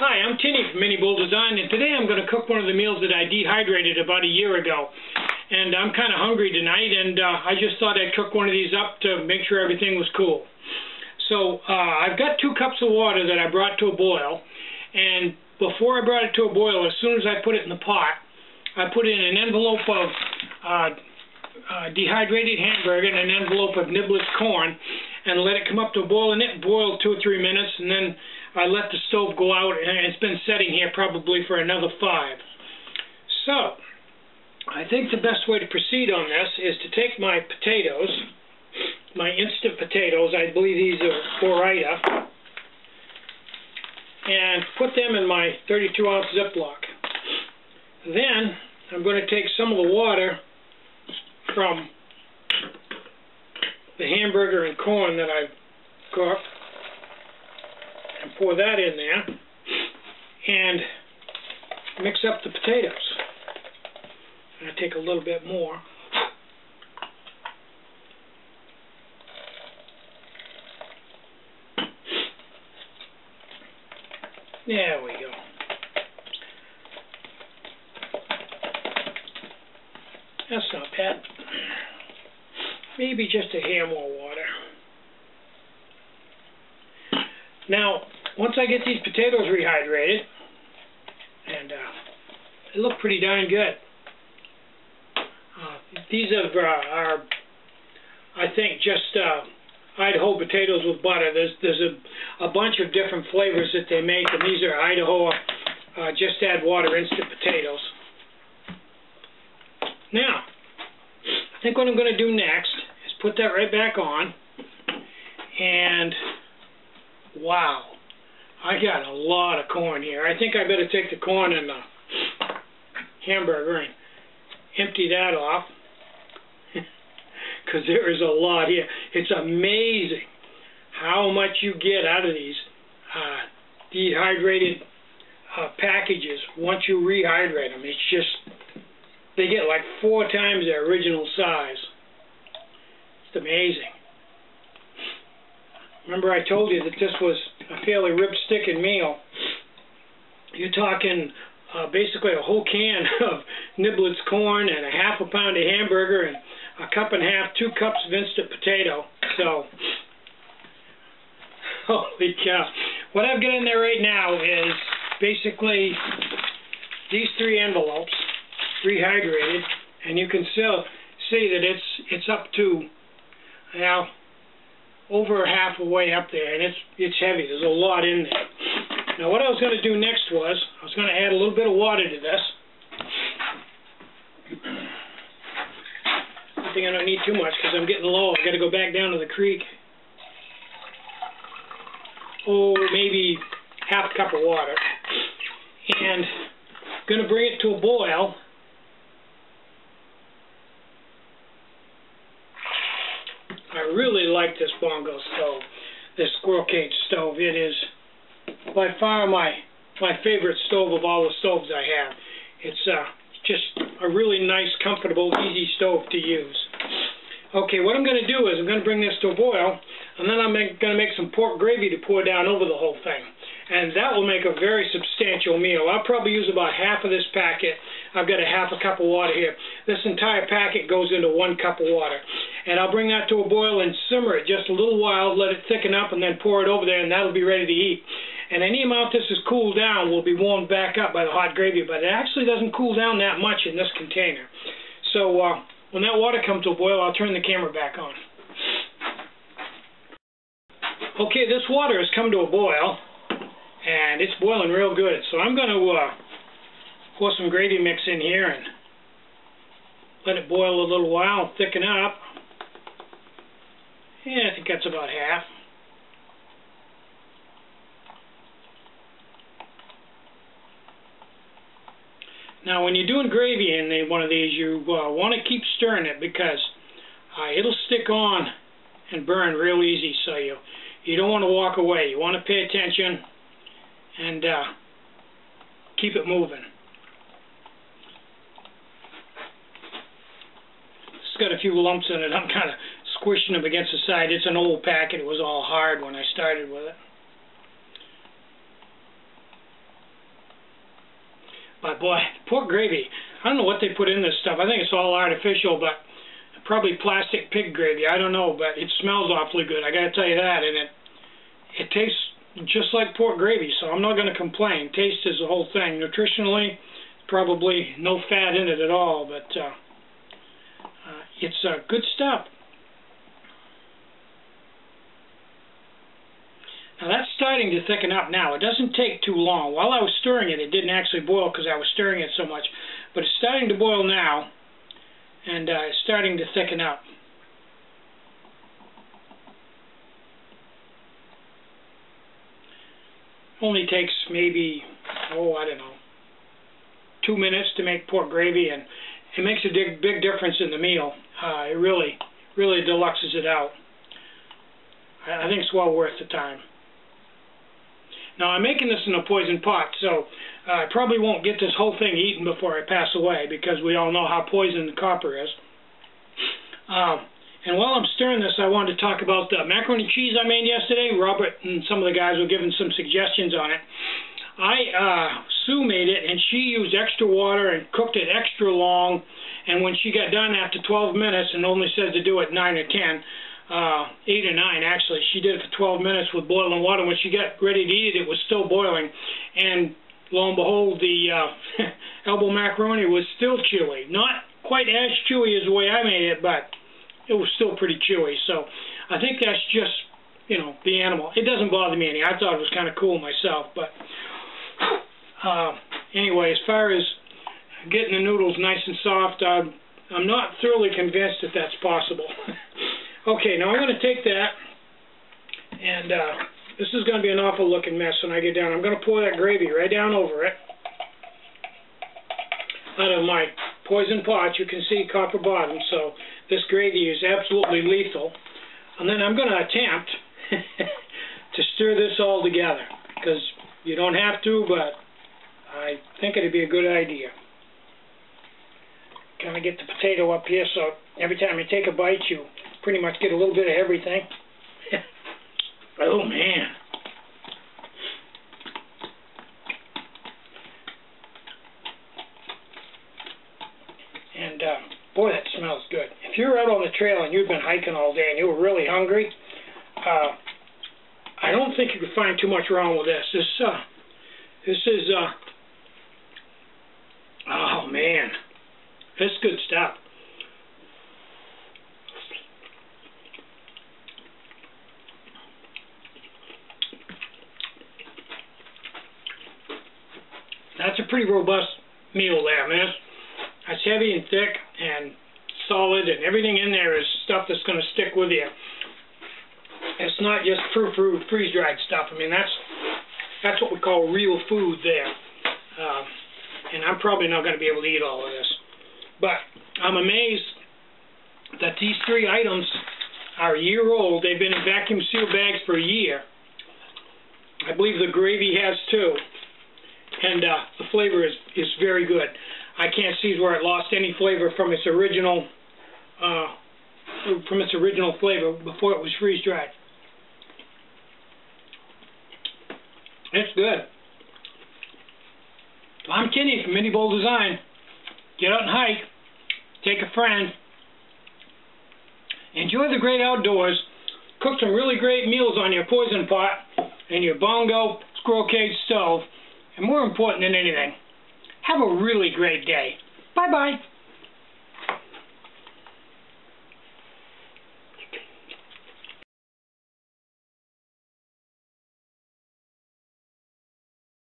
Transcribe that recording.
Hi, I'm Tinny from Mini Bull Design, and today I'm going to cook one of the meals that I dehydrated about a year ago. And I'm kind of hungry tonight, and I just thought I'd cook one of these up to make sure everything was cool. So I've got 2 cups of water that I brought to a boil, and before I brought it to a boil, as soon as I put it in the pot, I put in an envelope of dehydrated hamburger and an envelope of niblets corn, and let it come up to a boil, and it boiled 2 or 3 minutes, and then I let the stove go out, and it's been setting here probably for another 5. So, I think the best way to proceed on this is to take my potatoes, my instant potatoes, I believe these are Orida, and put them in my 32-ounce Ziploc. Then, I'm going to take some of the water from the hamburger and corn that I've cooked, and pour that in there, and mix up the potatoes. And I take a little bit more. There we go. That's not bad. Maybe just a hair more water. Now, once I get these potatoes rehydrated, and they look pretty darn good. These are, I think, just Idaho potatoes with butter. There's a bunch of different flavors that they make, and these are Idaho just add water instant potatoes. Now, I think what I'm going to do next is put that right back on, and wow, I got a lot of corn here. I think I better take the corn and the hamburger and empty that off, because there is a lot here. It's amazing how much you get out of these dehydrated packages once you rehydrate them. It's just, they get like 4 times their original size. It's amazing. Remember I told you that this was a fairly rib-sticking meal. You're talking basically a whole can of niblets corn and a half a pound of hamburger and a cup and a half, 2 cups of instant potato. So, holy cow. What I've got in there right now is basically these 3 envelopes rehydrated, and you can still see that it's up to, now, over half a way up there, and it's heavy. There's a lot in there. Now what I was going to do next was, I was going to add a little bit of water to this. I think I don't need too much because I'm getting low. I've got to go back down to the creek. Oh, maybe half a cup of water. And I'm going to bring it to a boil. I really like this bongo stove, this squirrel cage stove. It is by far my favorite stove of all the stoves I have. It's just a really nice, comfortable, easy stove to use. Okay, what I'm going to do is I'm going to bring this to a boil, and then I'm going to make some pork gravy to pour down over the whole thing. And that will make a very substantial meal. I'll probably use about half of this packet. I've got a half a cup of water here. This entire packet goes into 1 cup of water. And I'll bring that to a boil and simmer it just a little while, let it thicken up, and then pour it over there, and that'll be ready to eat. And any amount this is cooled down will be warmed back up by the hot gravy, but it actually doesn't cool down that much in this container. So when that water comes to a boil, I'll turn the camera back on. Okay, this water has come to a boil, and it's boiling real good. So I'm going to pour some gravy mix in here and let it boil a little while, thicken up. Yeah, I think that's about half. Now, when you're doing gravy in one of these, you want to keep stirring it because it'll stick on and burn real easy. So you don't want to walk away. You want to pay attention and keep it moving. It's got a few lumps in it. I'm kind of squishing them against the side. It's an old packet. It was all hard when I started with it. But boy, pork gravy, I don't know what they put in this stuff. I think it's all artificial, but probably plastic pig gravy. I don't know, but it smells awfully good. I gotta tell you that, and it tastes just like pork gravy, so I'm not gonna complain. Taste is the whole thing. Nutritionally, probably no fat in it at all, but it's good stuff. Now that's starting to thicken up now. It doesn't take too long. While I was stirring it, it didn't actually boil because I was stirring it so much. But it's starting to boil now, and it's starting to thicken up. Only takes maybe, I don't know, 2 minutes to make pork gravy, and it makes a big difference in the meal. It really deluxes it out. I think it's well worth the time. Now, I'm making this in a poison pot, so I probably won't get this whole thing eaten before I pass away, because we all know how poisoned the copper is. And while I'm stirring this, I wanted to talk about the macaroni and cheese I made yesterday. Robert and some of the guys were giving some suggestions on it. Sue made it, and she used extra water and cooked it extra long, and when she got done after 12 minutes, and only said to do it 9 or 10, 8 or 9 actually. She did it for 12 minutes with boiling water. When she got ready to eat it, it was still boiling. And lo and behold, the elbow macaroni was still chewy. Not quite as chewy as the way I made it, but it was still pretty chewy. So I think that's just, the animal. It doesn't bother me any. I thought it was kind of cool myself. But anyway, as far as getting the noodles nice and soft, I'm not thoroughly convinced that that's possible. Okay, now I'm going to take that, and this is going to be an awful looking mess when I get down. I'm going to pour that gravy right down over it out of my poison pot. You can see copper bottom, so this gravy is absolutely lethal. And then I'm going to attempt to stir this all together, because you don't have to, but I think it'd be a good idea. Kind of get the potato up here, so every time you take a bite, you pretty much get a little bit of everything. Oh, man. And, boy, that smells good. If you're out on the trail and you've been hiking all day and you were really hungry, I don't think you could find too much wrong with this. This is, oh, man. This is good stuff. That's a pretty robust meal there, man. It's heavy and thick and solid, and everything in there is stuff that's going to stick with you. It's not just frou-frou, freeze-dried stuff. I mean, that's what we call real food there. And I'm probably not going to be able to eat all of this. But I'm amazed that these 3 items are a year old. They've been in vacuum sealed bags for a year. I believe the gravy has too. And the flavor is very good. I can't see where it lost any flavor from its original flavor before it was freeze dried. It's good. I'm Tinny from Mini Bowl Design. Get out and hike. Take a friend. Enjoy the great outdoors. Cook some really great meals on your poison pot and your bongo squirrel cage stove. And more important than anything, have a really great day. Bye-bye.